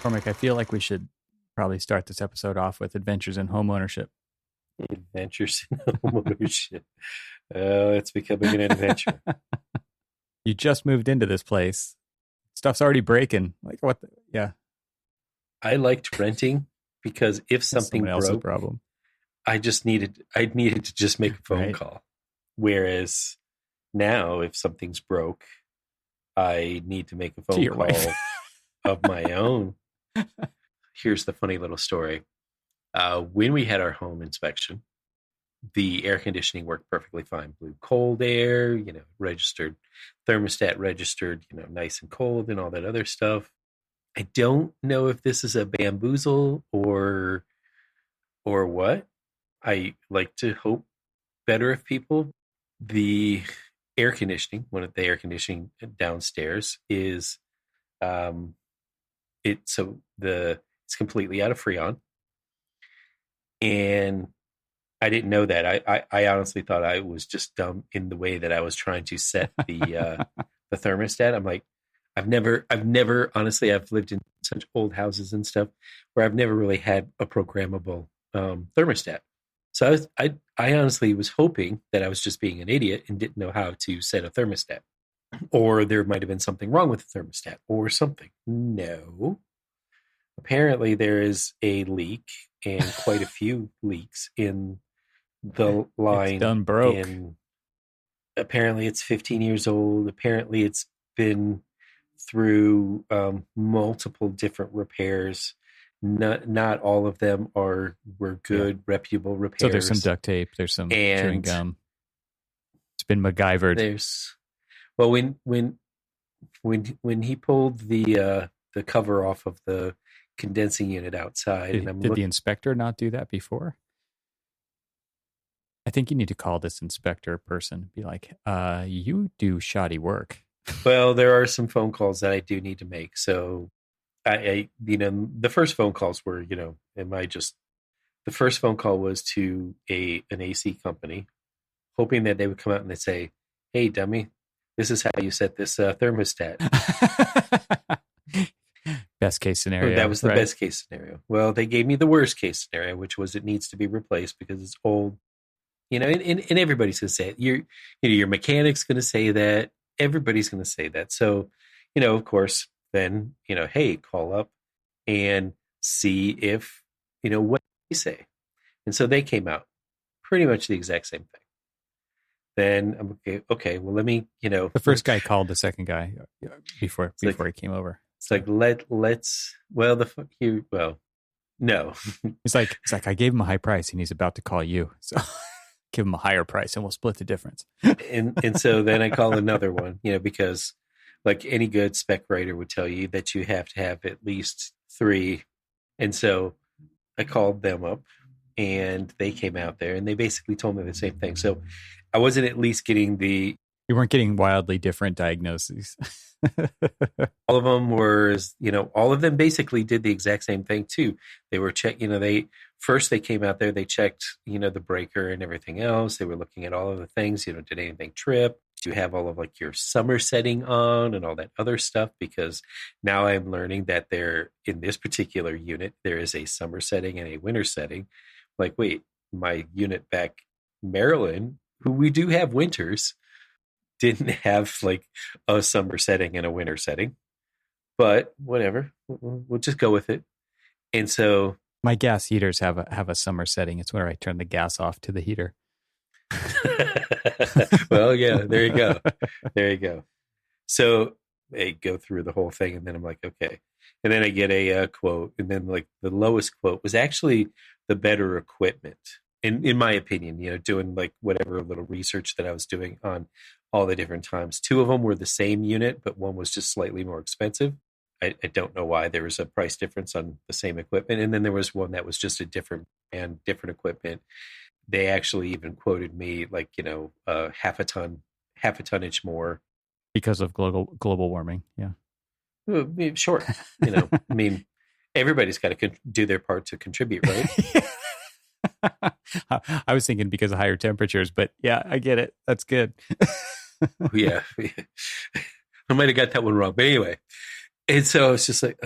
Cormac, I feel like we should probably start this episode off with adventures in home ownership. Adventures in homeownership. Oh, it's becoming an adventure. You just moved into this place. Stuff's already breaking. Like what? Yeah, I liked renting because if that's something someone else's broke, problem. I needed to just make a phone Right. call. Whereas now, if something's broke, I need to make a To phone your call wife. of my own. Here's the funny little story. When we had our home inspection, the air conditioning worked perfectly fine. Blew cold air, registered thermostat registered, nice and cold and all that other stuff. I don't know if this is a bamboozle or what. I like to hope better of people. The air conditioning, one of the air conditioning downstairs is it's completely out of Freon. And I didn't know that. I honestly thought I was just dumb in the way that I was trying to set the thermostat. I'm like, I've never honestly, I've lived in such old houses and stuff where I've never really had a programmable thermostat. So I honestly was hoping that I was just being an idiot and didn't know how to set a thermostat, or there might have been something wrong with the thermostat or something. No, apparently there is a leak and quite a few leaks in the It's line. done broke. And apparently it's 15 years old. Apparently it's been through multiple different repairs. Not all of them were good, reputable repairs. So there's some duct tape. There's some chewing And gum. It's been MacGyvered. there's well when he pulled the cover off of the condensing unit outside, and I'm Did the looking. inspector not do that before? I think you need to call this inspector person. Be like, you do shoddy work. Well, there are some phone calls that I do need to make. So the first phone calls were, the first phone call was to an AC company, hoping that they would come out and they'd say, "Hey, dummy, this is how you set this thermostat." Best case scenario. That was the right? best case scenario. Well, they gave me the worst case scenario, which was it needs to be replaced because it's old. And everybody's going to say it. Your mechanic's going to say that. Everybody's going to say that. So, of course, then, hey, call up and see if, what they say. And so they came out pretty much the exact same thing. Then I'm okay, well, let me, The first guy called the second guy before he came over. It's like, let's, well, no. It's like, I gave him a high price and he's about to call you. So give him a higher price and we'll split the difference. and so then I call another one, because like any good spec writer would tell you that you have to have at least 3. And so I called them up and they came out there and they basically told me the same thing. So I wasn't at least getting You weren't getting wildly different diagnoses. all of them were, all of them basically did the exact same thing too. They were they came out there, they checked, the breaker and everything else. They were looking at all of the things, did anything trip? Do you have all of like your summer setting on and all that other stuff? Because now I'm learning that in this particular unit, there is a summer setting and a winter setting. Like, wait, my unit back Maryland, who we do have winters, didn't have like a summer setting and a winter setting, but whatever, we'll just go with it. And so my gas heaters have a summer setting. It's where I turn the gas off to the heater. well, yeah, there you go. So I go through the whole thing and then I'm like, okay. And then I get a quote, and then like the lowest quote was actually the better equipment. In my opinion, doing like whatever little research that I was doing on all the different times. 2 of them were the same unit, but one was just slightly more expensive. I don't know why there was a price difference on the same equipment. And then there was one that was just a different equipment. They actually even quoted me like, half a tonnage more. Because of global warming. Yeah. Sure. I mean, everybody's got to do their part to contribute, right? I was thinking because of higher temperatures, but yeah, I get it. That's good. Yeah. I might have got that one wrong, but anyway. And so it's just like,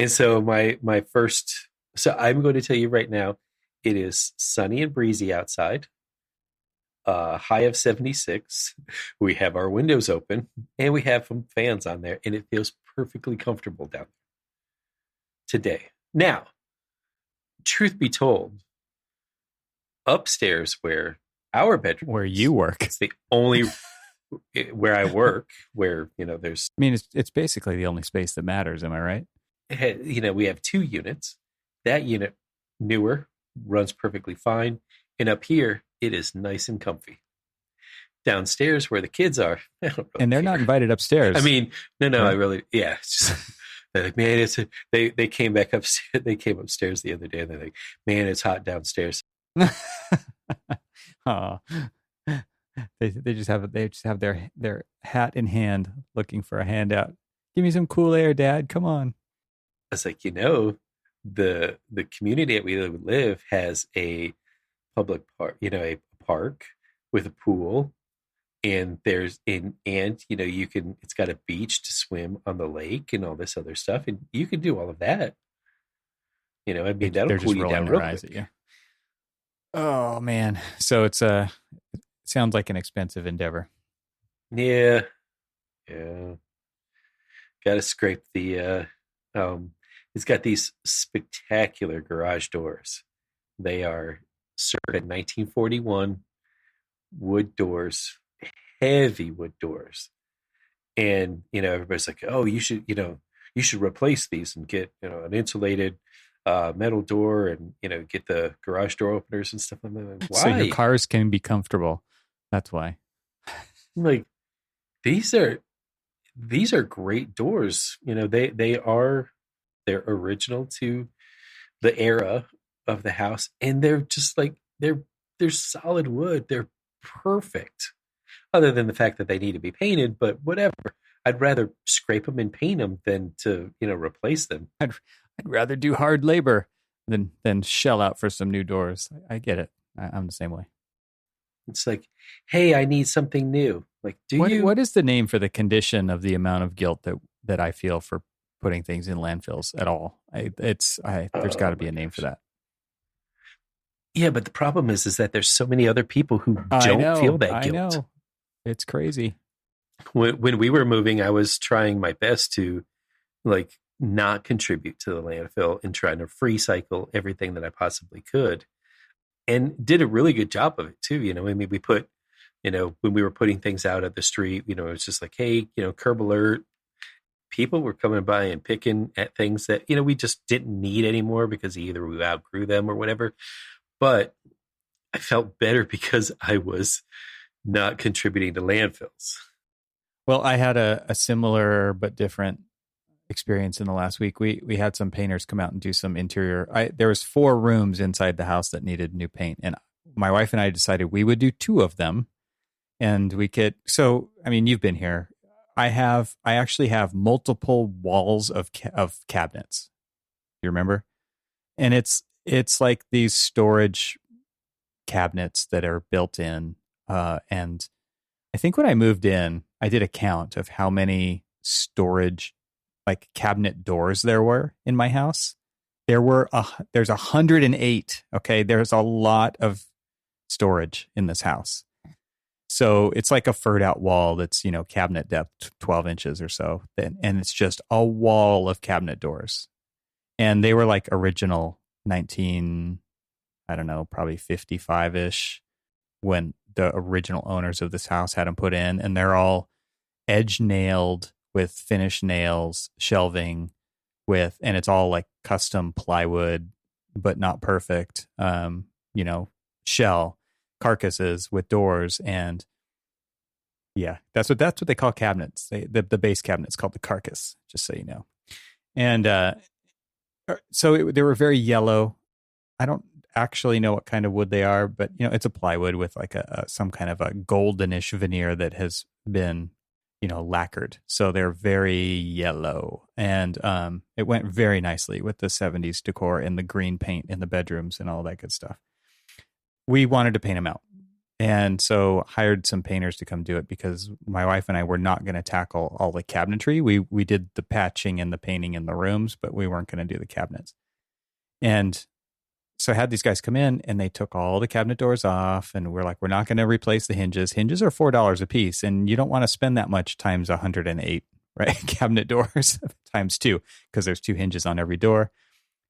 And so my first, so I'm going to tell you right now, it is sunny and breezy outside. High of 76. We have our windows open and we have some fans on there, and it feels perfectly comfortable down there today. Now, truth be told, upstairs where our bedroom, Where you work, it's the only where I work, where there's. I mean, it's basically the only space that matters. Am I right? We have 2 units. That unit, newer, runs perfectly fine, and up here it is nice and comfy. Downstairs where the kids are, and they're not invited upstairs. I mean, no, I really, yeah. It's just, they're like, man, they came back upstairs. They came upstairs the other day, and they're like, man, it's hot downstairs. Oh, they just have their hat in hand, looking for a handout. Give me some cool air, Dad. Come on. I was like, the community that we live has a public park, a park with a pool, and it's got a beach to swim on the lake and all this other stuff, and you can do all of that. I mean, that'll cool you down real quick. Yeah. Oh man, so it sounds like an expensive endeavor. Yeah. Got to scrape the. It's got these spectacular garage doors. They are circa 1941 wood doors, heavy wood doors, and everybody's like, "Oh, you should replace these and get an insulated metal door and get the garage door openers and stuff like that." Why? So your cars can be comfortable. That's why. Like, these are great doors. They're original to the era of the house, and they're just like they're solid wood. They're perfect, other than the fact that they need to be painted, but whatever. I'd rather scrape them and paint them than to replace them. I'd rather do hard labor than shell out for some new doors. I get it. I'm the same way. It's like, hey, I need something new. Like, what is the name for the condition of the amount of guilt that I feel for putting things in landfills at all? There's got to be a name for that. Yeah, but the problem is that there's so many other people who don't feel that guilt. I know. It's crazy. When we were moving, I was trying my best to not contribute to the landfill and trying to free cycle everything that I possibly could, and did a really good job of it too. I mean, we put, when we were putting things out at the street, it was just like, hey, curb alert. People were coming by and picking at things that, we just didn't need anymore because either we outgrew them or whatever. But I felt better because I was not contributing to landfills. Well, I had a similar but different experience in the last week. We had some painters come out and do some interior. There was 4 rooms inside the house that needed new paint, and my wife and I decided we would do 2 of them, and we could. So, I mean, you've been here. I actually have multiple walls of cabinets. You remember? And it's like these storage cabinets that are built in. And I think when I moved in, I did a count of how many storage cabinet doors there were in my house. There's 108. Okay. There's a lot of storage in this house. So it's like a furred out wall that's, cabinet depth 12 inches or so. And it's just a wall of cabinet doors. And they were original 19, I don't know, probably 55-ish when the original owners of this house had them put in. And they're all edge nailed with finished nails, shelving and it's all custom plywood, but not perfect, shell carcasses with doors. And yeah, that's what they call cabinets. The base cabinet's called the carcass, just so you know. And so they were very yellow. I don't actually know what kind of wood they are, but it's a plywood with some kind of a goldenish veneer that has been lacquered. So they're very yellow, and it went very nicely with the 70s decor and the green paint in the bedrooms and all that good stuff. We wanted to paint them out, And so hired some painters to come do it because my wife and I were not going to tackle all the cabinetry. We did the patching and the painting in the rooms, but we weren't going to do the cabinets. And so I had these guys come in and they took all the cabinet doors off, and we're like, we're not going to replace the hinges. Hinges are $4 a piece, and you don't want to spend that much times 108, right? Cabinet doors times two, because there's two hinges on every door.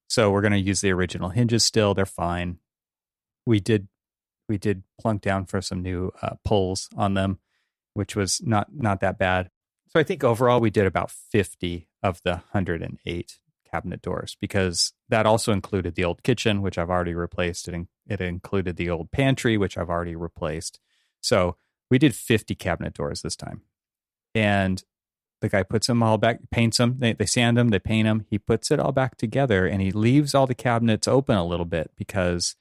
So we're going to use the original hinges still. They're fine. We did plunk down for some new pulls on them, which was not that bad. So I think overall we did about 50 of the 108 cabinet doors, because that also included the old kitchen, which I've already replaced. It included the old pantry, which I've already replaced. So we did 50 cabinet doors this time. And the guy puts them all back, paints them, they sand them, they paint them. He puts it all back together, and he leaves all the cabinets open a little bit because,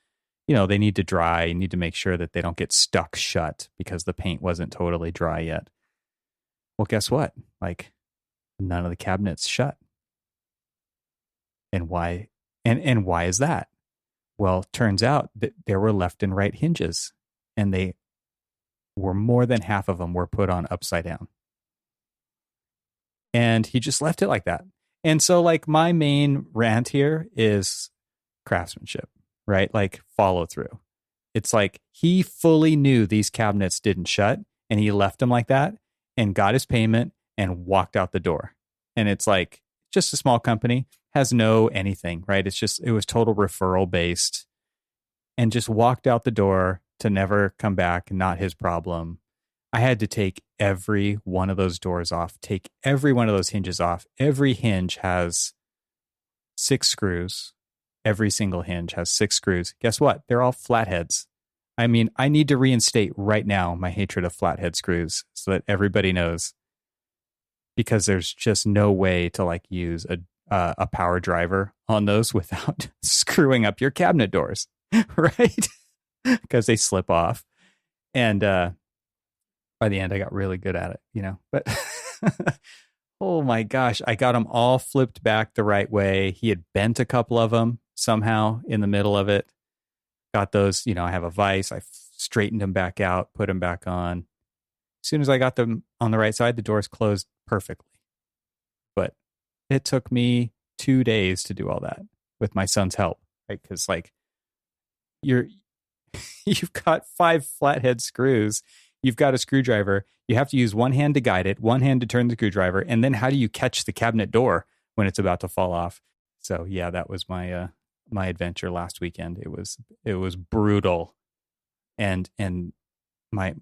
they need to dry. You need to make sure that they don't get stuck shut because the paint wasn't totally dry yet. Well, guess what? Like, none of the cabinets shut. And why? And why is that? Well, turns out that there were left and right hinges, and they were more than half of them were put on upside down. And he just left it like that. And so, like, my main rant here is craftsmanship, right? Like, follow through. It's like he fully knew these cabinets didn't shut, and he left them like that and got his payment and walked out the door. And it's like, just a small company, has no anything, right? It was total referral based, and just walked out the door to never come back. Not his problem. I had to take every one of those doors off, take every one of those hinges off. Every hinge has 6 screws. Every single hinge has 6 screws. Guess what? They're all flatheads. I mean, I need to reinstate right now my hatred of flathead screws so that everybody knows, because there's just no way to like use a power driver on those without screwing up your cabinet doors, right? Because they slip off. And by the end, I got really good at it, but oh my gosh, I got them all flipped back the right way. He had bent a couple of them somehow in the middle of it. Got those, I have a vise. I straightened them back out, put them back on. As soon as I got them on the right side, the doors closed perfectly. But it took me 2 days to do all that with my son's help, right? Because like you've got 5 flathead screws. You've got a screwdriver. You have to use one hand to guide it, one hand to turn the screwdriver, and then how do you catch the cabinet door when it's about to fall off? So yeah, that was my my adventure last weekend. It was brutal, and my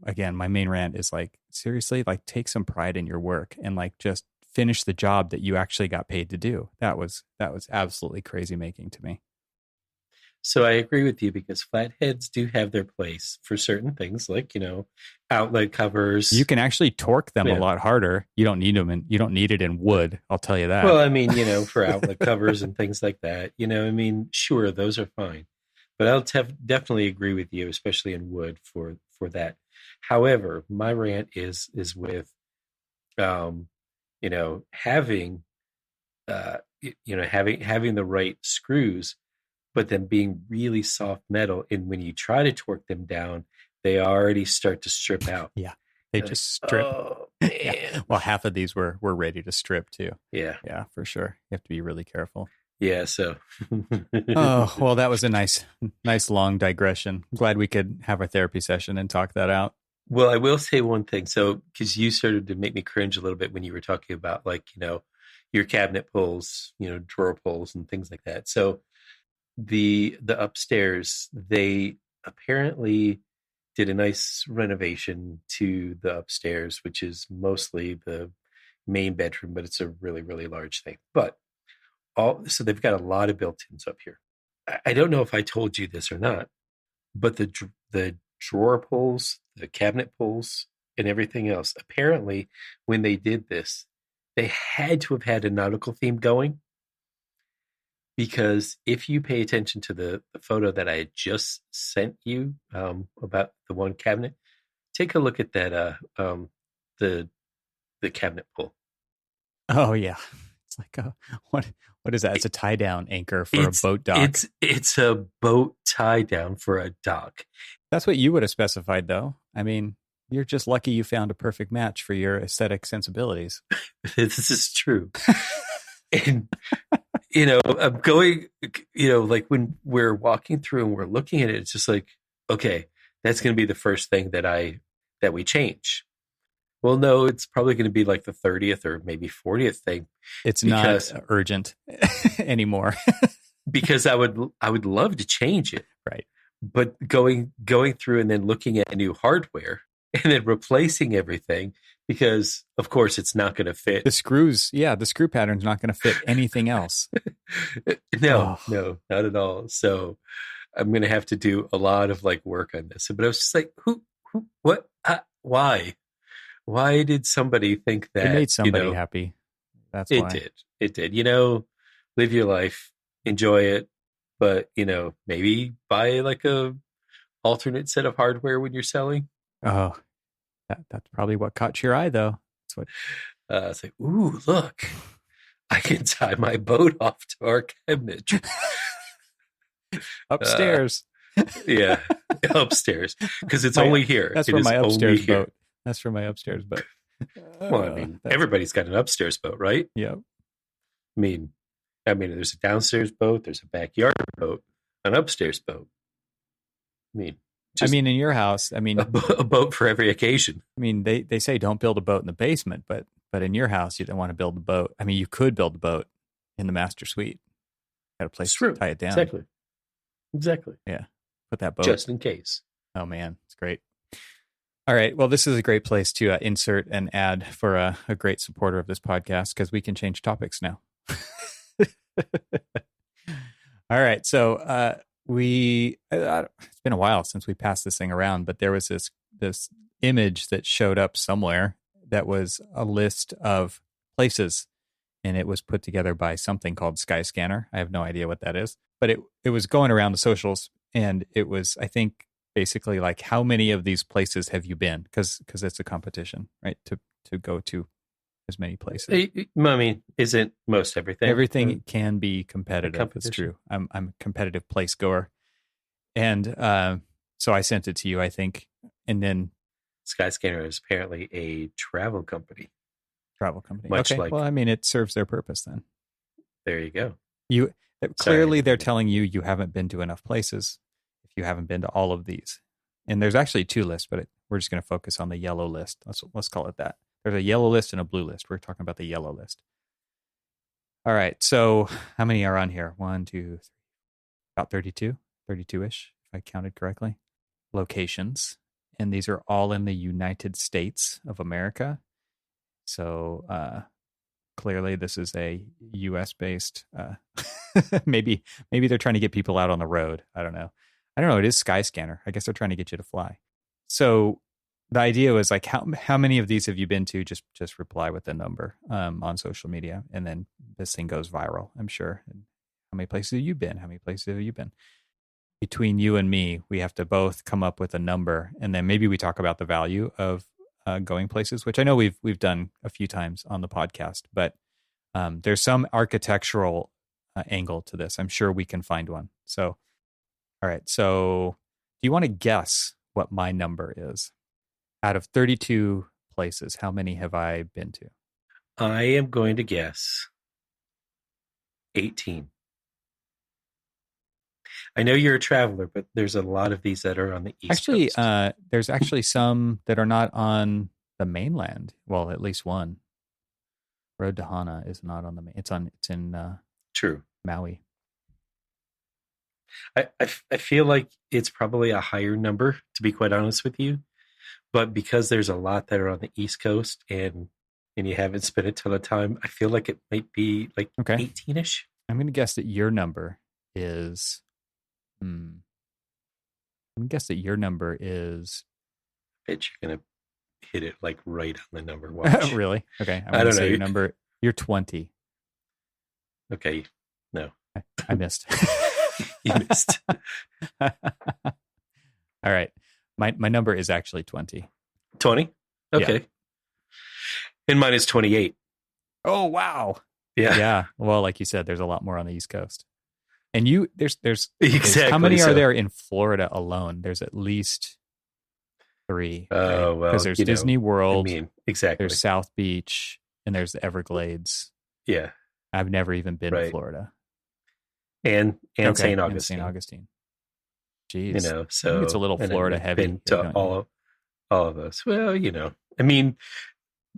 main rant is like, seriously, like take some pride in your work and like just finish the job that you actually got paid to do. That was absolutely crazy making to me. So I agree with you, because flatheads do have their place for certain things, like, outlet covers. You can actually torque them a lot harder. You don't need them, and you don't need it in wood. I'll tell you that. Well, I mean, for outlet covers and things like that, sure, those are fine. But I'll definitely agree with you, especially in wood for that. However, my rant is with, having having the right screws, but then being really soft metal. And when you try to torque them down, they already start to strip out. Yeah. They just strip. Oh, man. Yeah. Well, half of these were ready to strip too. Yeah. Yeah, for sure. You have to be really careful. Yeah. So. Oh, well, that was a nice long digression. Glad we could have a therapy session and talk that out. Well, I will say one thing. So, because you started to make me cringe a little bit when you were talking about your cabinet pulls, drawer pulls and things like that. So, the upstairs, they apparently did a nice renovation to the upstairs, which is mostly the main bedroom, but it's a really, really large thing. But so they've got a lot of built-ins up here. I don't know if I told you this or not, but the drawer pulls, the cabinet pulls, and everything else, apparently when they did this, they had to have had a nautical theme going. Because if you pay attention to the photo that I had just sent you about the one cabinet, take a look at that the cabinet pull. Oh yeah, it's like what is that? It's a tie down anchor for a boat dock. It's a boat tie down for a dock, That's what you would have specified, though. I mean, you're just lucky you found a perfect match for your aesthetic sensibilities. This is true. And, I'm going, like when we're walking through and we're looking at it, it's just like, okay, that's going to be the first thing that we change. Well, no, it's probably going to be like the 30th or maybe 40th thing. It's not urgent anymore. Because I would love to change it. Right. But going through and then looking at new hardware and then replacing everything, because of course it's not going to fit. The screw pattern's not going to fit anything else. No, not at all. So I'm going to have to do a lot of like work on this. But I was just like, who, what, why? Why did somebody think that? It made somebody happy. That's why. It did. Live your life, enjoy it, but maybe buy like a alternate set of hardware when you're selling. Oh, that's probably what caught your eye, though. That's what. It's like, ooh, look, I can tie my boat off to our cabinet upstairs. Yeah, upstairs, because it's only here. That's for my upstairs boat. That's for my upstairs boat. Well, I mean, everybody's got an upstairs boat, right? Yeah. I mean, there's a downstairs boat, there's a backyard boat, an upstairs boat. In your house, a boat for every occasion. I mean, they say don't build a boat in the basement, but in your house, you don't want to build a boat. I mean, you could build a boat in the master suite. Got a place to tie it down. Exactly. Yeah. Put that boat. Just in case. Oh, man. It's great. All right. Well, this is a great place to insert an ad for a great supporter of this podcast, because we can change topics now. All right. So it's been a while since we passed this thing around, but there was this image that showed up somewhere that was a list of places, and it was put together by something called Skyscanner. I have no idea what that is, but it was going around the socials, and it was, I think, basically like, how many of these places have you been? Because it's a competition, right? To go to as many places. I mean, isn't most everything? Everything can be competitive. It's true. I'm a competitive place goer. And so I sent it to you, I think. And then Skyscanner is apparently a travel company. Okay. Well, I mean, it serves their purpose then. There you go. Clearly they're telling you haven't been to enough places if you haven't been to all of these. And there's actually two lists, but we're just going to focus on the yellow list. Let's call it that. There's a yellow list and a blue list. We're talking about the yellow list. All right. So how many are on here? 1, 2, 3, about 32-ish, if I counted correctly. Locations. And these are all in the United States of America. So clearly this is a U.S.-based, maybe they're trying to get people out on the road. I don't know. It is Skyscanner. I guess they're trying to get you to fly. So the idea was like, how many of these have you been to? Just reply with the number on social media, and then this thing goes viral, I'm sure. And how many places have you been? How many places have you been? Between you and me, we have to both come up with a number, and then maybe we talk about the value of going places, which I know we've done a few times on the podcast. But there's some architectural angle to this. I'm sure we can find one. So, all right. So, do you want to guess what my number is? Out of 32 places, how many have I been to? I am going to guess 18. I know you're a traveler, but there's a lot of these that are on the East Coast. There's actually some that are not on the mainland. Well, at least one. Road to Hana is not on the main. It's in True. Maui. I feel like it's probably a higher number, to be quite honest with you. But because there's a lot that are on the East Coast and you haven't spent a ton of time, I feel like it might be like 18-ish. I'm going to guess that your number is... I'm going to guess that your number is... I bet you're going to hit it like right on the number. Watch. Really? Okay. I'm going to say your number. You're 20. Okay. No. I missed. You missed. All right. My number is actually 20. 20? Okay. Yeah. And mine is 28. Oh, wow. Yeah. Yeah. Well, like you said, there's a lot more on the East Coast. And there's Exactly. how many are there in Florida alone? There's at least 3. Oh, well, because there's Disney World, exactly. there's South Beach, and there's the Everglades. Yeah. I've never even been to Florida. And St. Augustine. St. Augustine. Jeez. So I think it's a little Florida heavy. Been to all of those. Well, I mean,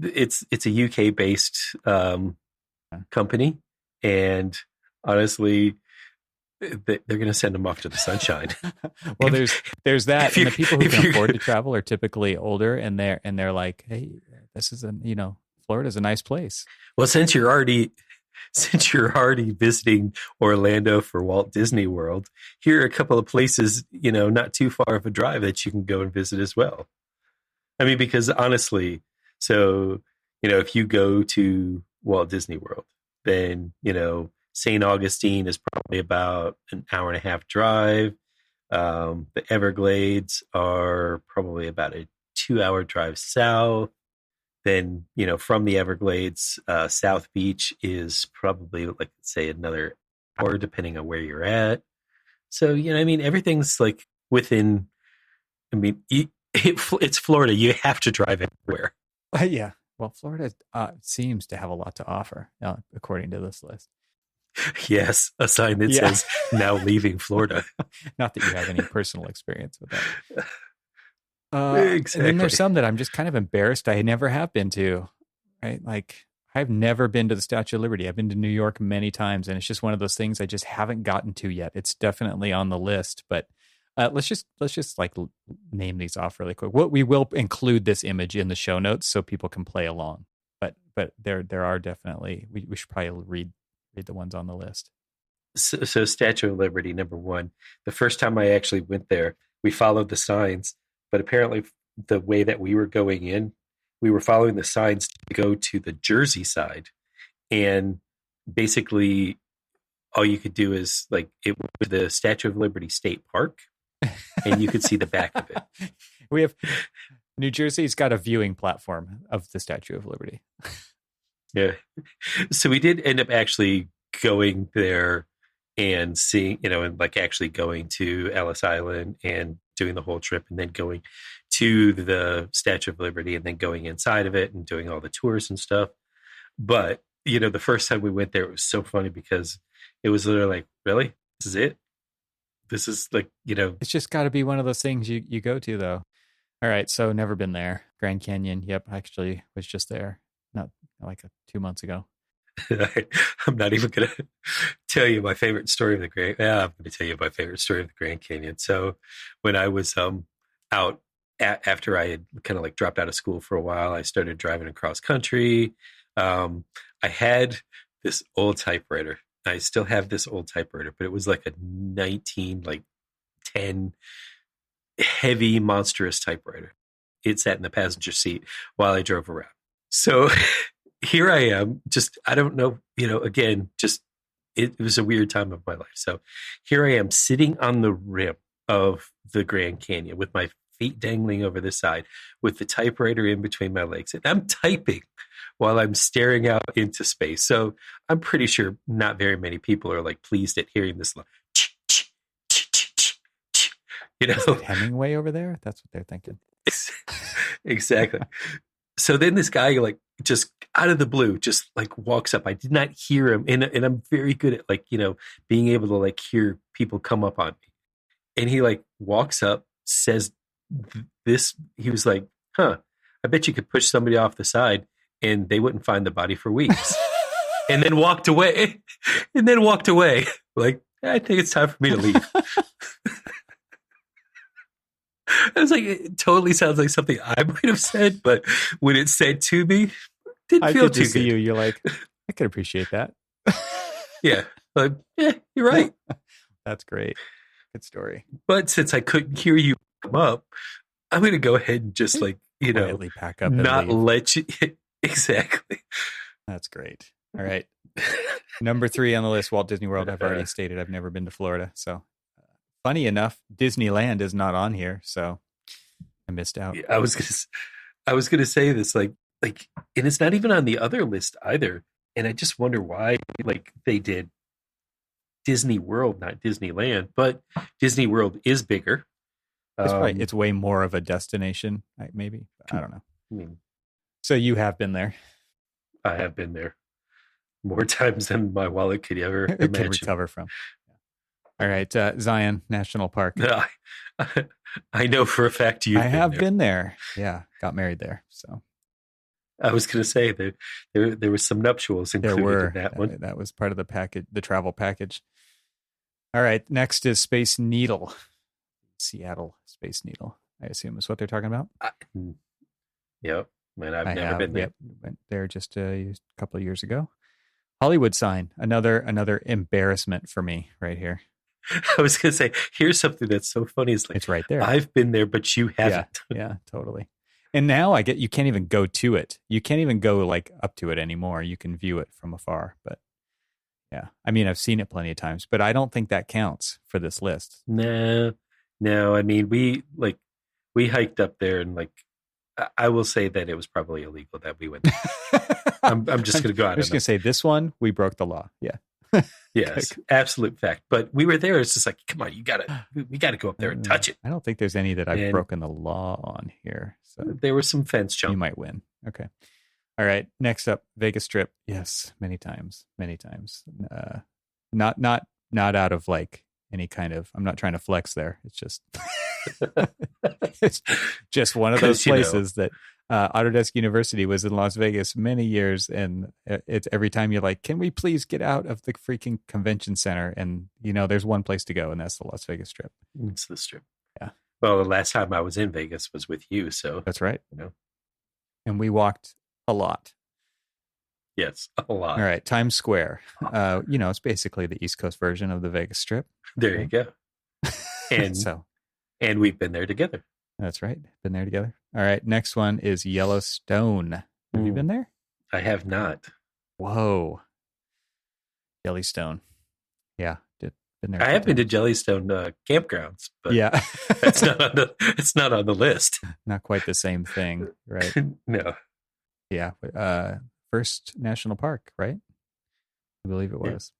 it's a UK based company, and honestly, they're going to send them off to the sunshine. Well, there's that, and the people who can afford to travel are typically older, and they're like, hey, this is Florida's a nice place. Well, since you're already visiting Orlando for Walt Disney World, here are a couple of places, not too far of a drive that you can go and visit as well. I mean, because honestly, so, if you go to Walt Disney World, then, St. Augustine is probably about an hour and a half drive. The Everglades are probably about a 2-hour drive south. Then, from the Everglades, South Beach is probably, like, say, another hour, depending on where you're at. So, everything's like within, it's Florida. You have to drive everywhere. Yeah. Well, Florida seems to have a lot to offer, according to this list. Yes, a sign that says now leaving Florida. Not that you have any personal experience with that. Exactly. And then there's some that I'm just kind of embarrassed I never have been to, right? Like, I've never been to the Statue of Liberty. I've been to New York many times, and it's just one of those things I just haven't gotten to yet. It's definitely on the list, but let's just like name these off really quick. What we will include this image in the show notes so people can play along. But there are definitely we should probably read the ones on the list. So Statue of Liberty, number 1. The first time I actually went there, we followed the signs, but apparently the way that we were going in, we were following the signs to go to the Jersey side. And basically all you could do is, like, it was the Statue of Liberty State Park, and you could see the back of it. We have New Jersey's got a viewing platform of the Statue of Liberty. Yeah. So we did end up actually going there and seeing, and like actually going to Ellis Island and doing the whole trip, and then going to the Statue of Liberty and then going inside of it and doing all the tours and stuff. But, the first time we went there, it was so funny because it was literally like, really? This is it? This is like, It's just got to be one of those things you go to, though. All right. So never been there. Grand Canyon. Yep. Actually was just there. Not like 2 months ago. I'm not even going to tell you my favorite story of the Grand. I'm going to tell you my favorite story of the Grand Canyon. So when I was out after I had kind of like dropped out of school for a while, I started driving across country. I had this old typewriter. I still have this old typewriter, but it was like a 1910 heavy, monstrous typewriter. It sat in the passenger seat while I drove around. So here I am, I don't know, again, it was a weird time of my life. So here I am sitting on the rim of the Grand Canyon with my feet dangling over the side with the typewriter in between my legs. And I'm typing while I'm staring out into space. So I'm pretty sure not very many people are like pleased at hearing this. Is it Hemingway over there? That's what they're thinking. Exactly. So then this guy, like, just out of the blue, just like walks up. I did not hear him. And I'm very good at, like, being able to like hear people come up on me. And he like walks up, says this. He was like, I bet you could push somebody off the side and they wouldn't find the body for weeks. And then walked away. Like, I think it's time for me to leave. I was like, it totally sounds like something I might have said, but when it's said to me, didn't feel too good. You're like, I could appreciate that. Yeah. Like, yeah, you're right. That's great. Good story. But since I couldn't hear you come up, I'm going to go ahead and just like, quietly pack up, not let you. Exactly. That's great. All right. Number 3 on the list, Walt Disney World. I've already stated I've never been to Florida, so. Funny enough, Disneyland is not on here, so I missed out. Yeah, I was gonna say this, like, and it's not even on the other list either. And I just wonder why, like, they did Disney World, not Disneyland, but Disney World is bigger. It's way more of a destination, maybe. I don't know. I mean, So you have been there. I have been there more times than my wallet could ever It imagine. can recover from. All right, Zion National Park. I know for a fact I have been there. Yeah, got married there. So I was going to say that there was some nuptials included in that one. That was part of the package, the travel package. All right, next is Space Needle, Seattle Space Needle. I assume is what they're talking about. Yep, and I've never been there. Yep, went there just a couple of years ago. Hollywood sign, another embarrassment for me right here. I was going to say, here's something that's so funny. It's like, it's right there. I've been there, but you haven't. Yeah, totally. And now you can't even go to it. You can't even go like up to it anymore. You can view it from afar. But yeah, I mean, I've seen it plenty of times, but I don't think that counts for this list. No. I mean, we hiked up there, and like, I will say that it was probably illegal that we went. I'm just going to go out. I'm just going to say this one, we broke the law. Yeah. Yes, absolute fact. But we were there. It's just like, come on, we gotta go up there and touch it. I don't think there's any that I've broken the law on here. So there was some fence jump. You might win. Okay. All right. Next up, Vegas Strip. Yes, many times. Not out of like any kind of. I'm not trying to flex there. It's just it's just one of those places that. Autodesk University was in Las Vegas many years, and it's every time you're like, can we please get out of the freaking convention center? And there's one place to go, and that's the Las Vegas Strip. It's the Strip. Yeah. Well, the last time I was in Vegas was with you, so that's right. And we walked a lot. Yes, a lot. All right, Times Square. It's basically the East Coast version of the Vegas Strip. There you go. And we've been there together. That's right. Been there together. All right. Next one is Yellowstone. Have you been there? I have not. Whoa. Yellowstone. Yeah. Been there. I have been to Jellystone campgrounds, but yeah, it's not on the list. Not quite the same thing, right? No. Yeah. First national park, right? I believe it was.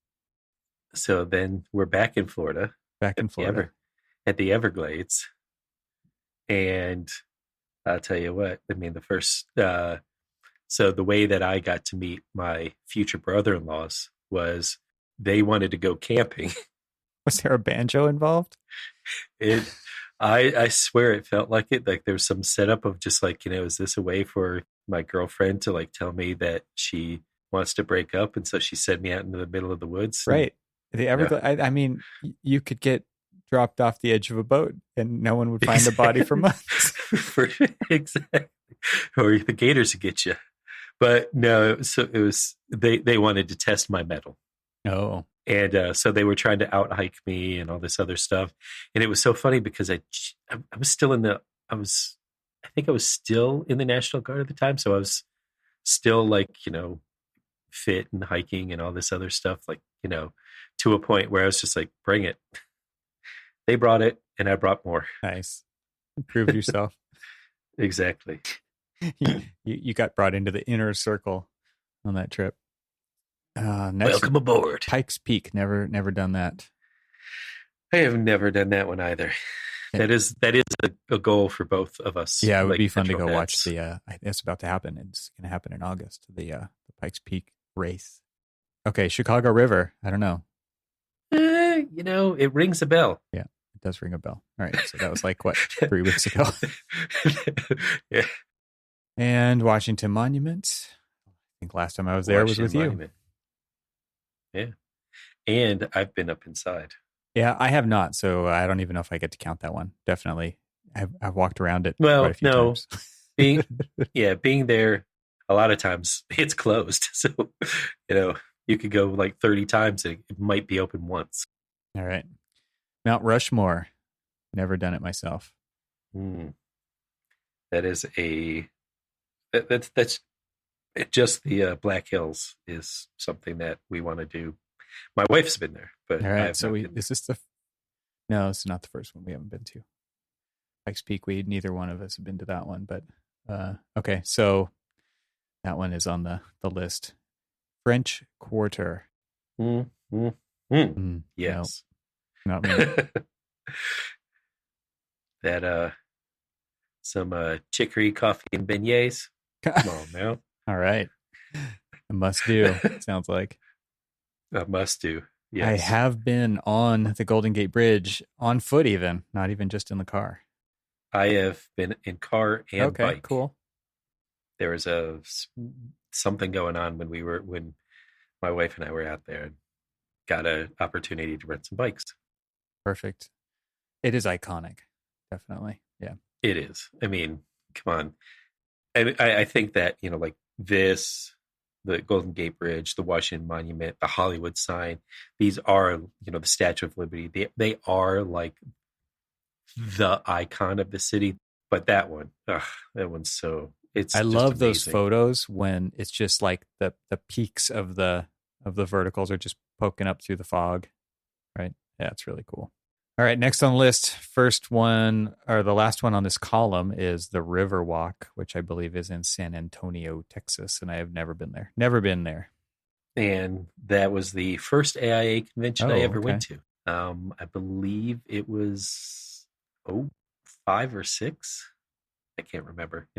Yeah. So then we're back in Florida. At the Everglades. And I'll tell you what, I mean, the first, so the way that I got to meet my future brother-in-laws was they wanted to go camping. Was there a banjo involved? I swear it felt like it. Like there was some setup of just like, is this a way for my girlfriend to like tell me that she wants to break up? And so she sent me out into the middle of the woods. Right. The Everglades, I mean, you could get dropped off the edge of a boat and no one would find the body for months. Exactly. Or the gators would get you. But no, so it was, they wanted to test my mettle. Oh. And so they were trying to out hike me and all this other stuff. And it was so funny because I was still I think I was still in the National Guard at the time. So I was still like, fit and hiking and all this other stuff, like, to a point where I was just like, bring it. They brought it, and I brought more. Nice. Proved yourself. Exactly. You got brought into the inner circle on that trip. Next, welcome aboard. Pikes Peak. Never done that. I have never done that one either. That is a goal for both of us. Yeah, it would be fun to go watch the. It's about to happen. It's going to happen in August. The Pikes Peak race. Okay, Chicago River. I don't know. It rings a bell. Yeah. It does ring a bell. All right. So that was like, what, 3 weeks ago? Yeah. And Washington Monument. I think last time I was there was with Monument. You. Yeah. And I've been up inside. Yeah, I have not. So I don't even know if I get to count that one. Definitely. I've walked around it quite a few times. Being there, a lot of times it's closed. So, you could go like 30 times. It might be open once. All right. Mount Rushmore. Never done it myself. That is that's just the Black Hills is something that we want to do. My wife's been there, but all right. So is this no, it's not the first one we haven't been to. Pikes Peak. Neither one of us have been to that one, but okay. So that one is on the list. French Quarter. Mm-hmm. Mm, Yes. no, not me. That some chicory coffee and beignets. Come on now. All right. A must do, sounds like. A must do. I Yes. have been on the Golden Gate Bridge on foot, even, not even just in the car. I have been in car and Okay, bike. cool. There was something going on when my wife and I were out there and got an opportunity to rent some bikes. Perfect. It is iconic. Definitely. Yeah. It is. I mean, come on. I think that, like this, the Golden Gate Bridge, the Washington Monument, the Hollywood sign, these are, the Statue of Liberty. They are like the icon of the city. But that one, that one's it's I just love those amazing. photos when it's just like the peaks of the verticals are just poking up through the fog. Right? Yeah, it's really cool. All right, next on the list, first one or the last one on this column is the Riverwalk, which I believe is in San Antonio, Texas, and I have never been there. Never been there. And that was the first AIA convention I ever okay. went to. I believe it was 05 or 6. I can't remember.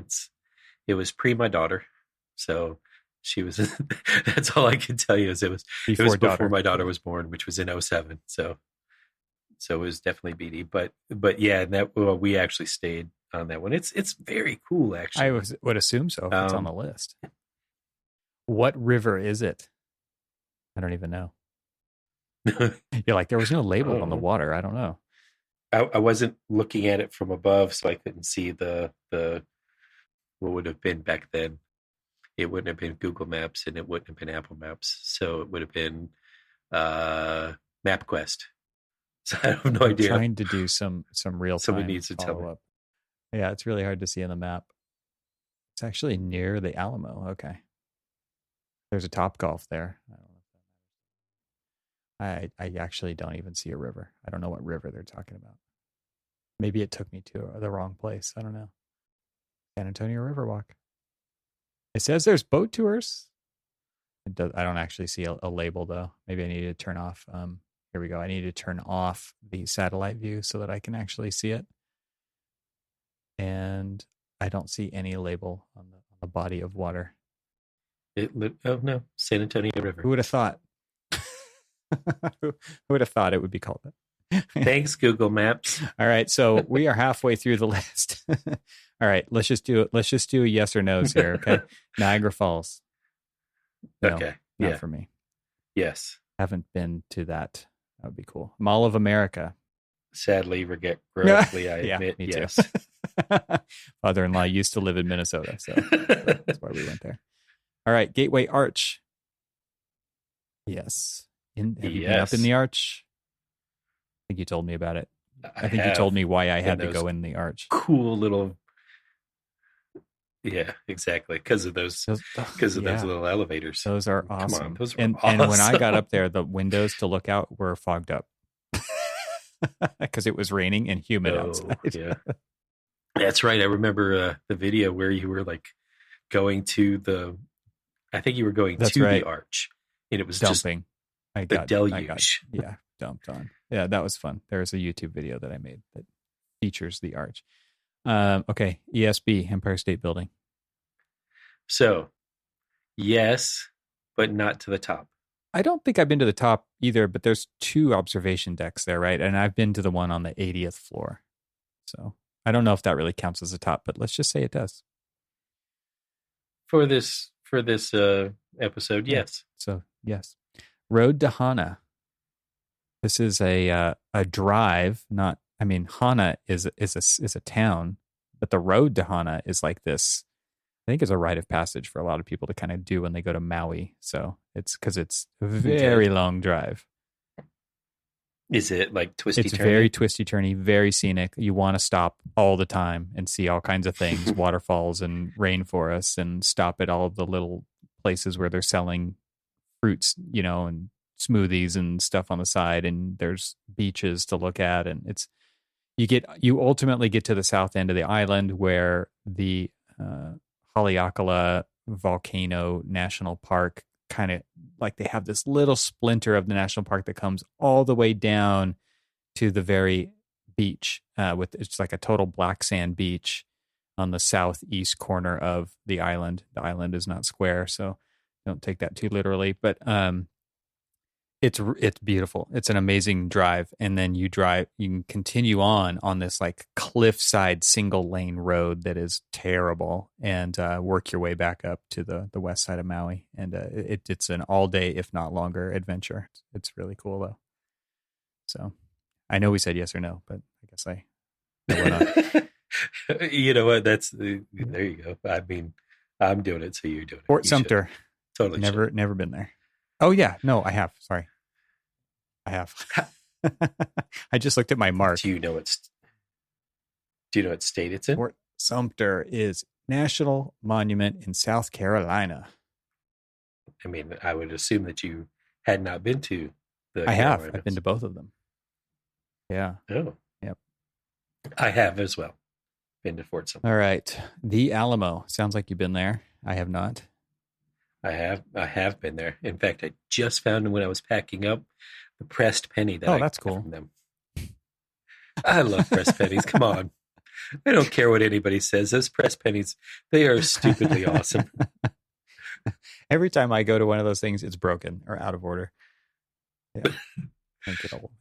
It was pre my daughter, so she was. That's all I can tell you is it was before my daughter was born, which was in 07. So it was definitely BD. But yeah, we actually stayed on that one. It's very cool, actually. I would assume so if it's on the list. What river is it? I don't even know. You're like, there was no label on the water. I don't know. I wasn't looking at it from above, so I couldn't see the what would have been back then. It wouldn't have been Google Maps and it wouldn't have been Apple Maps. So it would have been MapQuest. So I have no idea. Trying to do some real time. Somebody needs to tell me. Up. Yeah, it's really hard to see on the map. It's actually near the Alamo. Okay. There's a Topgolf there. I don't know if that matters. I actually don't even see a river. I don't know what river they're talking about. Maybe it took me to the wrong place. I don't know. San Antonio Riverwalk. It says there's boat tours. I don't actually see a label though. Maybe I need to turn off. Here we go. I need to turn off the satellite view so that I can actually see it. And I don't see any label on the body of water. Oh no, San Antonio River. Who would have thought? Who would have thought it would be called that? Thanks, Google Maps. All right, so we are halfway through the list. All right, let's just do it. Let's just do a yes or no's here, okay? Niagara Falls. No, okay, not for me. Yes, haven't been to that. That would be cool. Mall of America. Sadly, regretfully, I admit, me yes. Too. Father-in-law used to live in Minnesota, so that's why we went there. All right, Gateway Arch. Yes. Have you been up in the arch? I think you told me about it. I think you told me why I had to go in the arch. Cool little. Yeah, exactly. Because of those little elevators. Those are awesome. Come on, those were awesome. And when I got up there, the windows to look out were fogged up because it was raining and humid outside. Yeah, that's right. I remember the video where you were like going to I think you were going the arch, and it was dumping. The deluge. Dumped on. Yeah, that was fun. There's a YouTube video that I made that features the arch. Okay, ESB, Empire State Building. So, yes, but not to the top. I don't think I've been to the top either, but there's 2 observation decks there, right? And I've been to the one on the 80th floor. So I don't know if that really counts as a top, but let's just say it does. For this episode, yes. So, yes. Road to Hana. This is a drive, not. I mean, Hana is a town, but the road to Hana is like this. I think it's a rite of passage for a lot of people to kind of do when they go to Maui. So it's because it's a very long drive. Is it like twisty? It's very twisty turny, very scenic. You want to stop all the time and see all kinds of things, waterfalls and rainforests, and stop at all of the little places where they're selling fruits, and smoothies and stuff on the side. And there's beaches to look at, and you ultimately get to the south end of the island where the Haleakala Volcano National Park kind of like they have this little splinter of the national park that comes all the way down to the very beach. With it's like a total black sand beach on the southeast corner of the island. The island is not square, so don't take that too literally. But it's beautiful. It's an amazing drive, and then you can continue on this like cliffside single lane road that is terrible, and work your way back up to the west side of Maui. And it's an all day, if not longer, adventure. It's really cool though. So I know we said yes or no, but I guess I you know what? There you go. I mean, I'm doing it, so you're doing it. Fort Sumter. Totally. Never been there. Oh yeah, no, I have. Sorry, I have. I just looked at my mark. Do you know what state it's in? Fort Sumter is National Monument in South Carolina. I mean, I would assume that you had not been to the I have. Carolinas. I've been to both of them. Yeah. Oh. Yep. I have as well. Been to Fort Sumter. All right. The Alamo. Sounds like you've been there. I have not. I have been there. In fact, I just found when I was packing up the pressed penny that I that's got cool. from them. I love pressed pennies. Come on. I don't care what anybody says. Those pressed pennies, they are stupidly awesome. Every time I go to one of those things, it's broken or out of order. Yeah.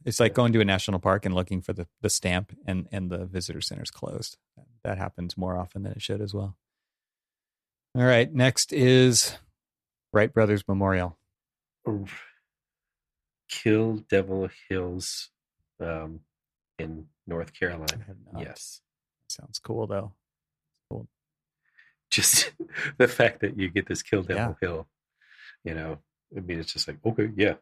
It's like going to a national park and looking for the stamp and the visitor center's closed. That happens more often than it should as well. All right. Next is Wright Brothers Memorial. Kill Devil Hills in North Carolina. Yes. Sounds cool, though. Cool. Just the fact that you get this Kill Devil Hill, I mean, it's just like, okay, yeah.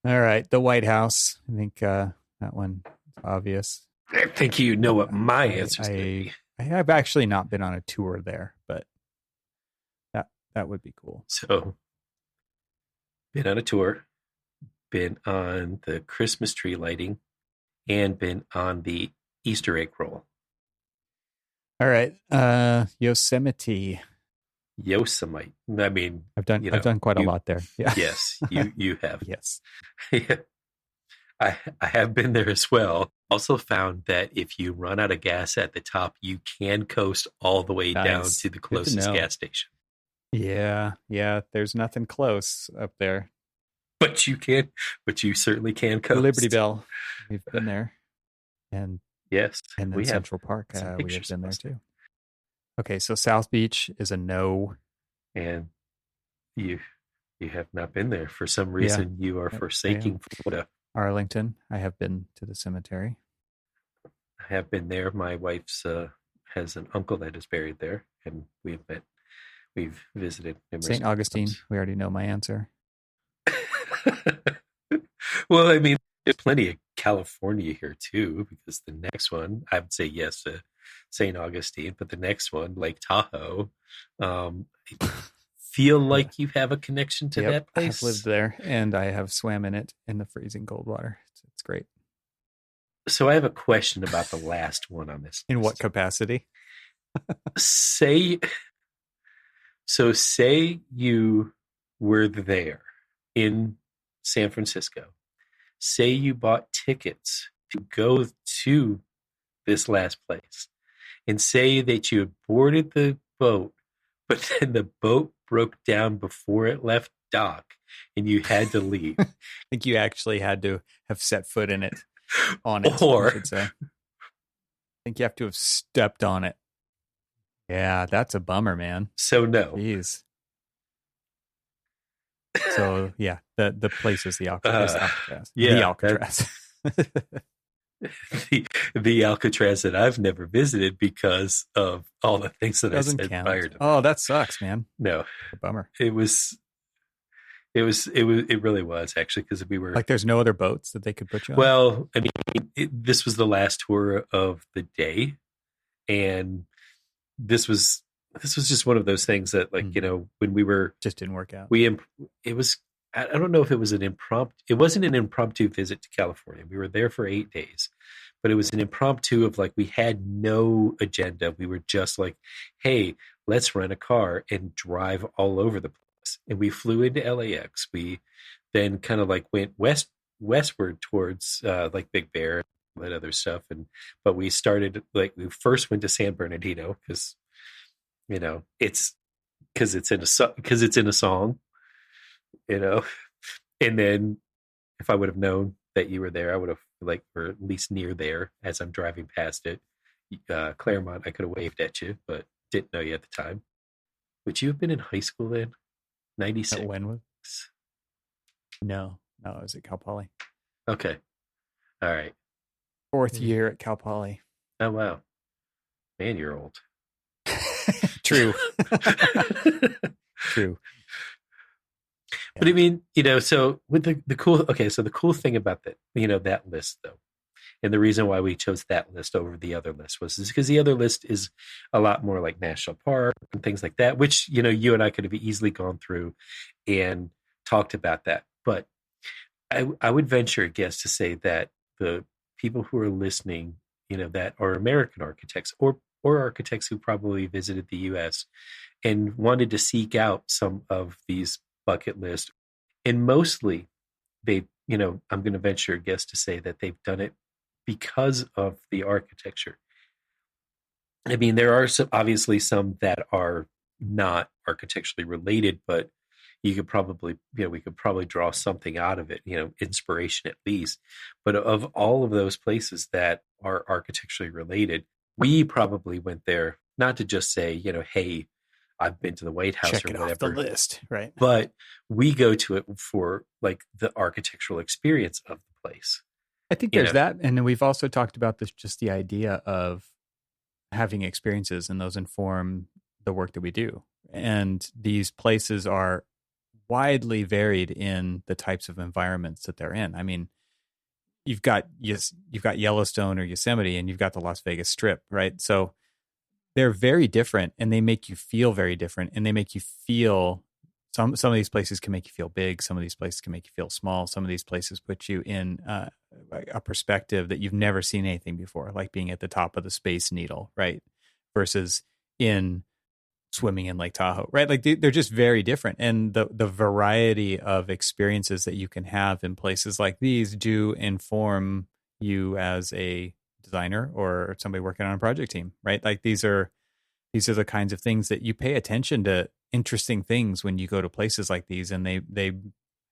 All right. The White House. I think that one is obvious. I think you know what my answer is going to be. I have actually not been on a tour there, but that would be cool. So, been on a tour, been on the Christmas tree lighting, and been on the Easter egg roll. All right. Yosemite. Yosemite. I mean, I've done quite a lot there. Yeah. Yes, you have. Yes. Yeah. I have been there as well. Also found that if you run out of gas at the top, you can coast all the way down to the closest gas station. Yeah. There's nothing close up there. But you certainly can coast. Liberty Bell. We've been there. And yes. And then Central Park. We have been there too. Okay, so South Beach is a no. And you have not been there. For some reason, you are forsaking Florida. Arlington. I have been to the cemetery. I have been there. My wife's has an uncle that is buried there, and we've visited. St. Augustine. We already know my answer. Well, I mean, there's plenty of California here too, because the next one, I would say yes to St. Augustine, but the next one, Lake Tahoe, I feel like you have a connection to that place. I've lived there, and I have swam in it in the freezing cold water. It's great. So I have a question about the last one on this. In what capacity? Say you were there in San Francisco. Say you bought tickets to go to this last place, and say that you had boarded the boat, but then the boat broke down before it left dock, and you had to leave. I think you actually had to have set foot in it, on it, or I should say. I think you have to have stepped on it. Yeah, that's a bummer, man. So no. Jeez. So yeah, the place is the Alcatraz. The Alcatraz. the Alcatraz that I've never visited because of all the things that I said prior to. Oh, that sucks, man. No, a bummer. It really was actually, because we were like, there's no other boats that they could put you on. Well, I mean, this was the last tour of the day, and this was just one of those things that, like, when we were just didn't work out. It was, I don't know if it was it wasn't an impromptu visit to California. We were there for 8 days, but it was an impromptu of, like, we had no agenda. We were just like, hey, let's rent a car and drive all over the place. and we flew into LAX. We then kind of like went westward towards like Big Bear and that other stuff. But we started like we first went to San Bernardino because it's because it's in a song, you know. And then if I would have known that you were there, I would have like or at least near there as I'm driving past it. Claremont, I could have waved at you, but didn't know you at the time. Would you have been in high school then? 96. When was? No, I was at Cal Poly. Okay. All right. Fourth year at Cal Poly. Oh, wow. Man, you're old. True. True. Yeah. But I mean, so with the cool thing about that, that list though, and the reason why we chose that list over the other list was because the other list is a lot more like national park and things like that, which, you and I could have easily gone through and talked about that. But I would venture a guess to say that the people who are listening, that are American architects or architects who probably visited the US and wanted to seek out some of these bucket lists. And mostly they, I'm going to venture a guess to say that they've done it because of the architecture. I mean, there are obviously some that are not architecturally related, but you could probably, we could probably draw something out of it, inspiration at least. But of all of those places that are architecturally related, we probably went there not to just say, hey, I've been to the White House check or it whatever. Off the list, right? But we go to it for like the architectural experience of the place. I think there's that, and then we've also talked about this, just the idea of having experiences, and those inform the work that we do. And these places are widely varied in the types of environments that they're in. I mean, you've got Yellowstone or Yosemite, and you've got the Las Vegas Strip, right? So they're very different, and they make you feel very different, and they make you feel some of these places can make you feel big. Some of these places can make you feel small. Some of these places put you in a perspective that you've never seen anything before, like being at the top of the Space Needle, right? Versus in swimming in Lake Tahoe, right? Like they're just very different. And the variety of experiences that you can have in places like these do inform you as a designer or somebody working on a project team, right? Like these are the kinds of things that you pay attention to, interesting things when you go to places like these, and they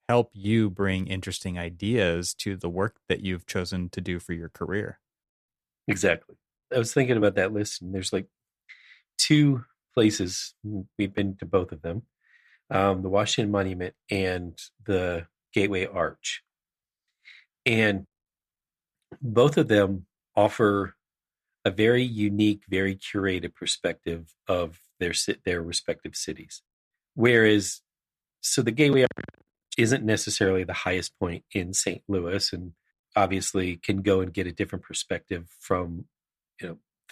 help you bring interesting ideas to the work that you've chosen to do for your career. Exactly. I was thinking about that list, and there's like two places, we've been to both of them, the Washington Monument and the Gateway Arch. And both of them offer a very unique, very curated perspective of their respective cities. Whereas, so the Gateway Arch isn't necessarily the highest point in St. Louis, and obviously can go and get a different perspective from,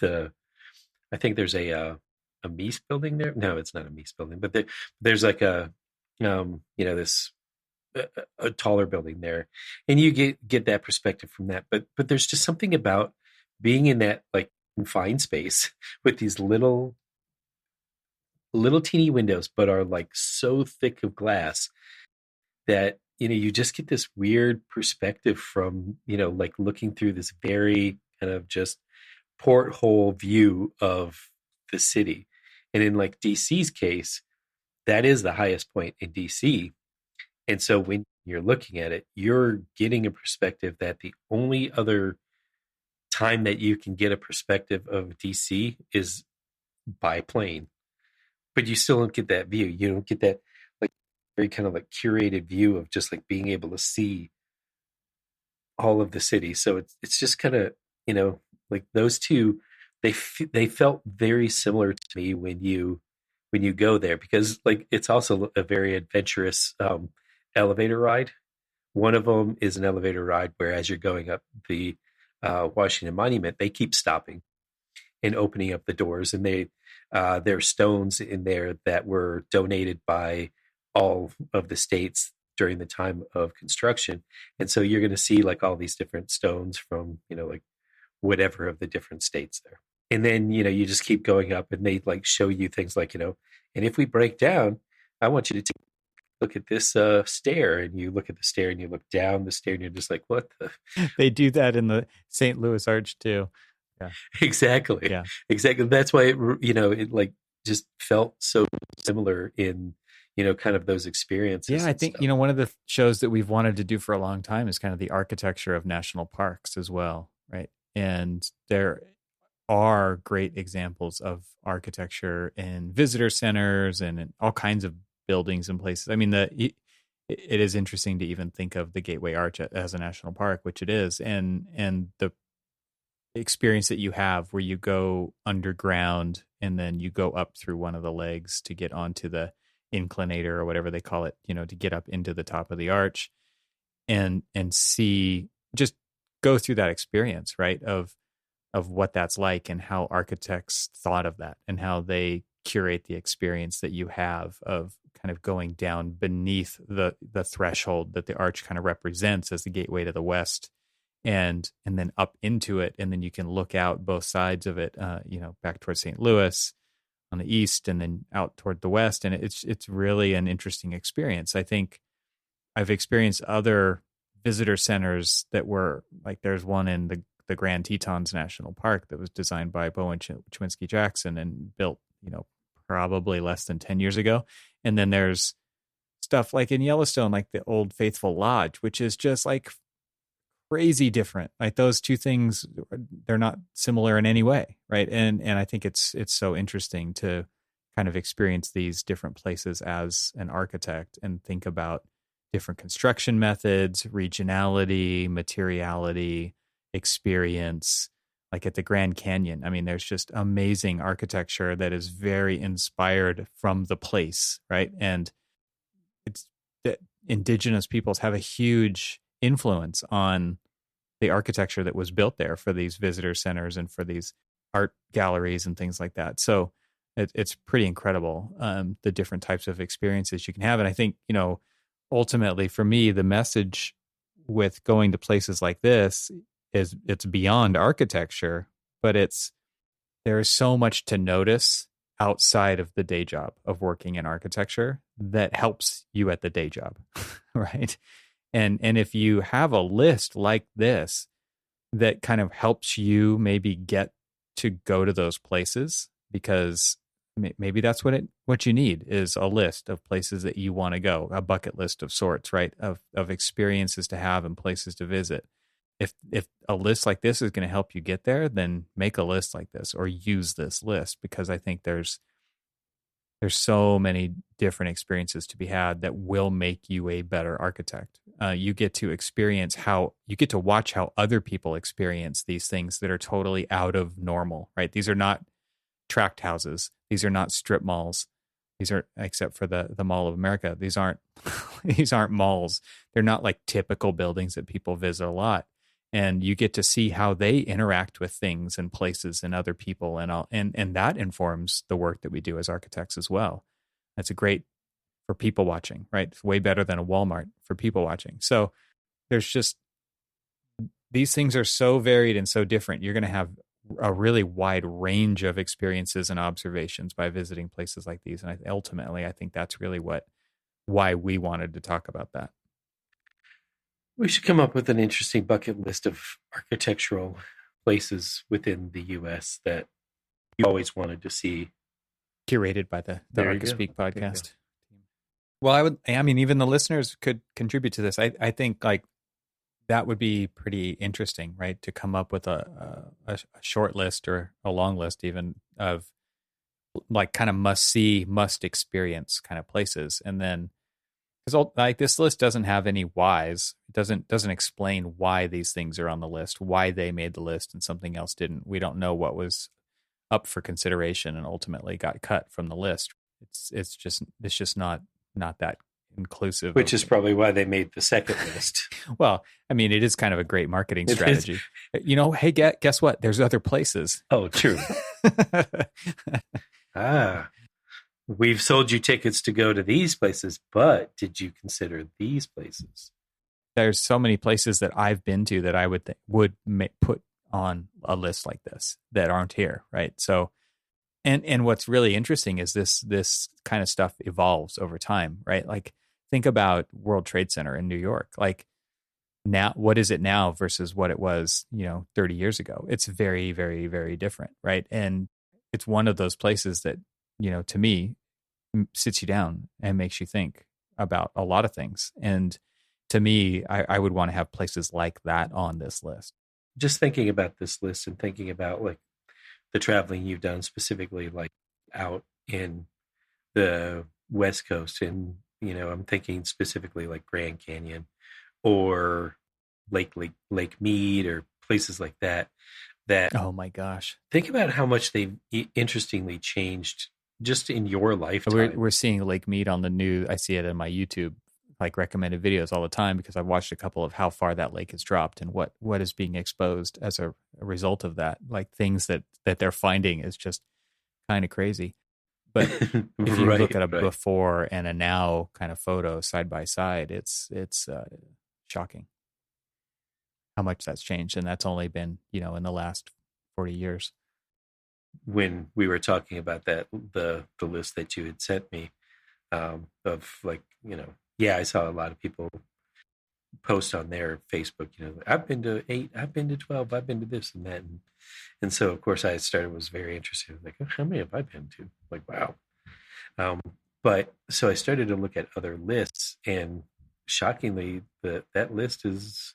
I think there's a Mies building there. No, it's not a Mies building, but there's like this a taller building there, and you get that perspective from that. But there's just something about being in that like confined space with these little teeny windows, but are like so thick of glass that you just get this weird perspective from like looking through this very kind of just porthole view of the city. And in like DC's case, that is the highest point in DC. And so when you're looking at it, you're getting a perspective that the only other time that you can get a perspective of DC is by plane. But you still don't get that view. You don't get that like very kind of like curated view of just like being able to see all of the city. So it's just kind of, like those two, they felt very similar to me when you go there, because like it's also a very adventurous elevator ride. One of them is an elevator ride where as you're going up the Washington Monument, they keep stopping and opening up the doors, and there are stones in there that were donated by all of the states during the time of construction. And so you're going to see like all these different stones from, like whatever of the different states there. And then, you just keep going up, and they like show you things like, and if we break down, I want you to take look at this stair, and you look at the stair, and you look down the stair, and you're just like, what the? They do that in the St. Louis Arch too. Yeah. Exactly, Yeah. exactly. That's why it like just felt so similar in kind of those experiences. Yeah, I and think, stuff. one of the shows that we've wanted to do for a long time is kind of the architecture of national parks as well, right? And there are great examples of architecture in visitor centers and in all kinds of buildings and places. I mean, it is interesting to even think of the Gateway Arch as a national park, which it is, and the experience that you have where you go underground and then you go up through one of the legs to get onto the inclinator or whatever they call it, to get up into the top of the arch and see, just go through that experience, right? Of what that's like and how architects thought of that and how they curate the experience that you have of kind of going down beneath the threshold that the arch kind of represents as the gateway to the west, and then up into it, and then you can look out both sides of it, back towards St. Louis on the east, and then out toward the west, and it's really an interesting experience. I think I've experienced other visitor centers that were like, there's one in the Grand Tetons National Park that was designed by Bowen Chwinski Jackson and built, probably less than 10 years ago. And then there's stuff like in Yellowstone, like the Old Faithful Lodge, which is just like crazy different. Like those two things, they're not similar in any way, right? And I think it's so interesting to kind of experience these different places as an architect and think about different construction methods, regionality, materiality, experience. Like at the Grand Canyon, I mean, there's just amazing architecture that is very inspired from the place, right? And it's that indigenous peoples have a huge influence on the architecture that was built there for these visitor centers and for these art galleries and things like that. So it's pretty incredible, the different types of experiences you can have. And I think, ultimately for me, the message with going to places like this is it's beyond architecture, but there is so much to notice outside of the day job of working in architecture that helps you at the day job, right? And if you have a list like this that kind of helps you maybe get to go to those places, because maybe that's what you need is a list of places that you want to go, a bucket list of sorts, right? Of experiences to have and places to visit. If a list like this is going to help you get there, then make a list like this or use this list, because I think there's so many different experiences to be had that will make you a better architect. You get to watch how other people experience these things that are totally out of normal, right? These are not tract houses. These are not strip malls. These are, except for the Mall of America, these aren't malls. They're not like typical buildings that people visit a lot. And you get to see how they interact with things and places and other people, and that informs the work that we do as architects as well. That's great for people watching, right? It's way better than a Walmart for people watching. So there's just, these things are so varied and so different. You're going to have a really wide range of experiences and observations by visiting places like these. And ultimately, I think that's really why we wanted to talk about that. We should come up with an interesting bucket list of architectural places within the U.S. that you always wanted to see. Curated by the Archispeak podcast. Well, I mean, even the listeners could contribute to this. I think like that would be pretty interesting, right? To come up with a short list or a long list even of like kind of must see, must experience kind of places. And then, because like this list doesn't have any whys. It doesn't explain why these things are on the list, why they made the list and something else didn't. We don't know what was up for consideration and ultimately got cut from the list. It's just not that inclusive. Which is probably why they made the second list. Well, I mean, it is kind of a great marketing strategy. Hey, guess what? There's other places. Oh, true. We've sold you tickets to go to these places, but did you consider these places? There's so many places that I've been to that I would put on a list like this that aren't here, right? So, and what's really interesting is this kind of stuff evolves over time, right? Like think about World Trade Center in New York. Like now, what is it now versus what it was, 30 years ago? It's very, very, very different, right? And it's one of those places that, to me, sits you down and makes you think about a lot of things. And to me, I would want to have places like that on this list. Just thinking about this list and thinking about like the traveling you've done specifically, like out in the West Coast, and I'm thinking specifically like Grand Canyon or Lake Mead or places like that. That, oh my gosh, think about how much they've interestingly changed just in your lifetime. We're seeing Lake Mead on the news. I see it in my YouTube like recommended videos all the time because I've watched a couple of how far that lake has dropped and what is being exposed as a result of that. Like things that they're finding is just kind of crazy. But if you look at a before and a now kind of photo side by side, it's shocking how much that's changed, and that's only been in the last 40 years. When we were talking about that, the list that you had sent me, of like, I saw a lot of people post on their Facebook, I've been to 8, I've been to 12, I've been to this and that. And so, of course, was very interested. Like, oh, how many have I been to? Like, wow. But so I started to look at other lists, and shockingly, that list is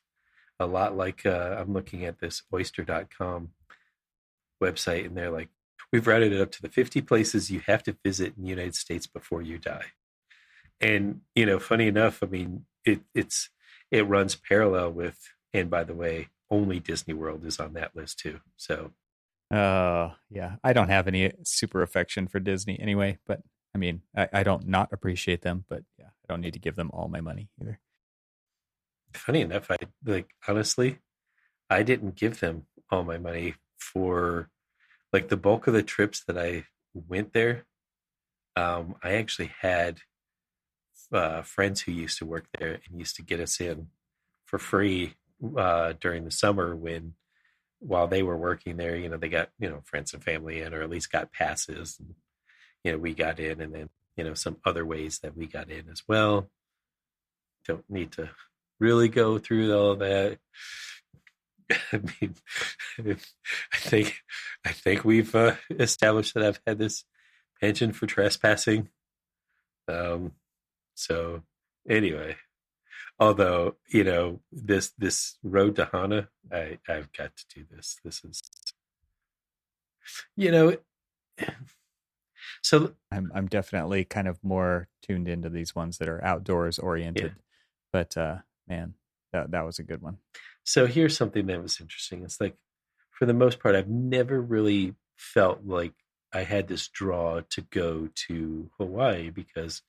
a lot like, I'm looking at this oyster.com website, and they're like, we've routed it up to the 50 places you have to visit in the United States before you die. And funny enough, I mean, it runs parallel with, and by the way, only Disney World is on that list too. So yeah, I don't have any super affection for Disney anyway, but I mean, I don't not appreciate them, but yeah, I don't need to give them all my money either. Funny enough, honestly, I didn't give them all my money for like the bulk of the trips that I went there. I actually had friends who used to work there and used to get us in for free during the summer while they were working there. They got friends and family in, or at least got passes, and we got in, and then some other ways that we got in as well. Don't need to really go through all of that. I mean, I think we've established that I've had this penchant for trespassing. So anyway, although this road to Hana, I've got to do this. This is, so I'm definitely kind of more tuned into these ones that are outdoors oriented, but man, that was a good one. So here's something that was interesting. It's like, for the most part, I've never really felt like I had this draw to go to Hawaii, because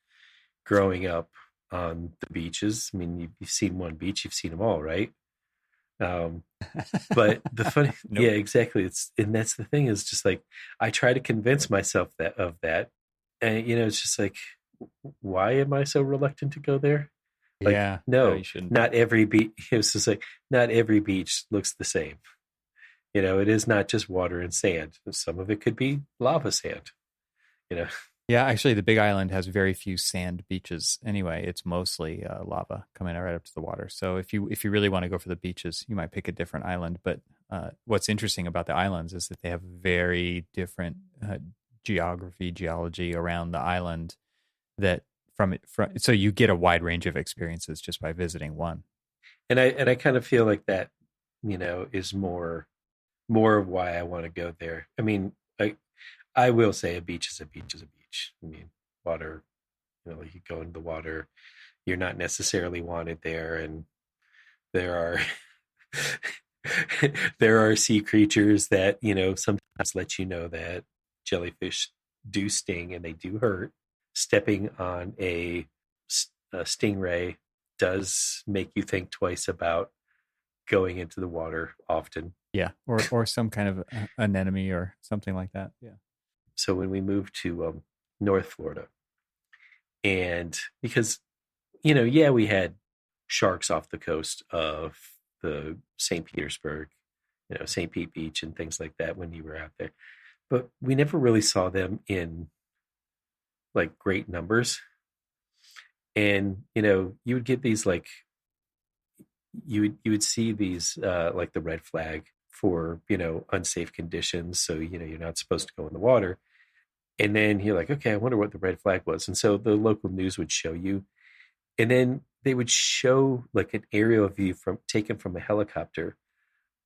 growing up on the beaches, I mean, you've seen one beach, you've seen them all, right? But the funny, nope. Yeah, exactly. And that's the thing, is just like, I try to convince myself of that. And, it's just like, why am I so reluctant to go there? Like, yeah, no, not every beach. It was just like, not every beach looks the same. It is not just water and sand. Some of it could be lava sand. Yeah, actually, the Big Island has very few sand beaches. Anyway, it's mostly lava coming right up to the water. So if you really want to go for the beaches, you might pick a different island. But what's interesting about the islands is that they have very different geology around the island. So you get a wide range of experiences just by visiting one. And I kind of feel like that, is more of why I want to go there. I mean, I will say a beach is a beach is a beach. I mean, water, you go into the water, you're not necessarily wanted there, and there are sea creatures that sometimes let you know that jellyfish do sting and they do hurt. Stepping on a stingray does make you think twice about going into the water often. Yeah, or some kind of anemone or something like that. Yeah. So when we moved to North Florida, and because we had sharks off the coast of the St. Petersburg, St. Pete Beach and things like that when you were out there, but we never really saw them in like great numbers. And, you would get these like, you would see these like the red flag for, unsafe conditions. So, you're not supposed to go in the water. And then you're like, okay, I wonder what the red flag was. And so the local news would show you. And then they would show like an aerial view taken from a helicopter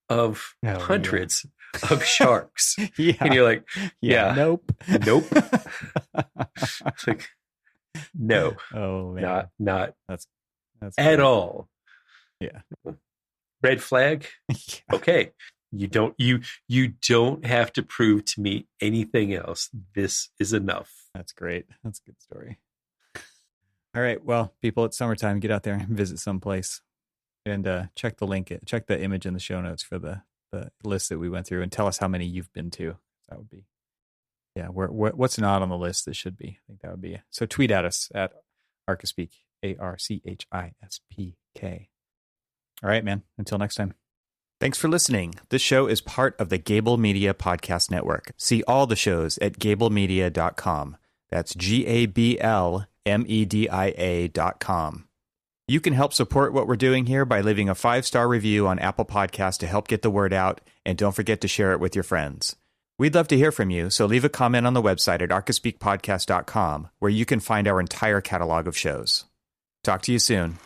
of hundreds of sharks. Yeah. And you're like, yeah. Nope. It's like, no. Oh man. Not that's at great. all. Yeah. Red flag. Yeah. Okay. You don't have to prove to me anything else. This is enough. That's great. That's a good story. All right. Well, people, it's summertime. Get out there and visit someplace and check the image in the show notes for the list that we went through and tell us how many you've been to. That would be, yeah. What's not on the list that should be? I think that would be. So tweet at us at Archispek, ARCHISPK. All right, man. Until next time. Thanks for listening. This show is part of the Gable Media Podcast Network. See all the shows at gablemedia.com. That's GABLMEDIA.com. You can help support what we're doing here by leaving a 5-star review on Apple Podcasts to help get the word out, and don't forget to share it with your friends. We'd love to hear from you, so leave a comment on the website at archispekpodcast.com, where you can find our entire catalog of shows. Talk to you soon.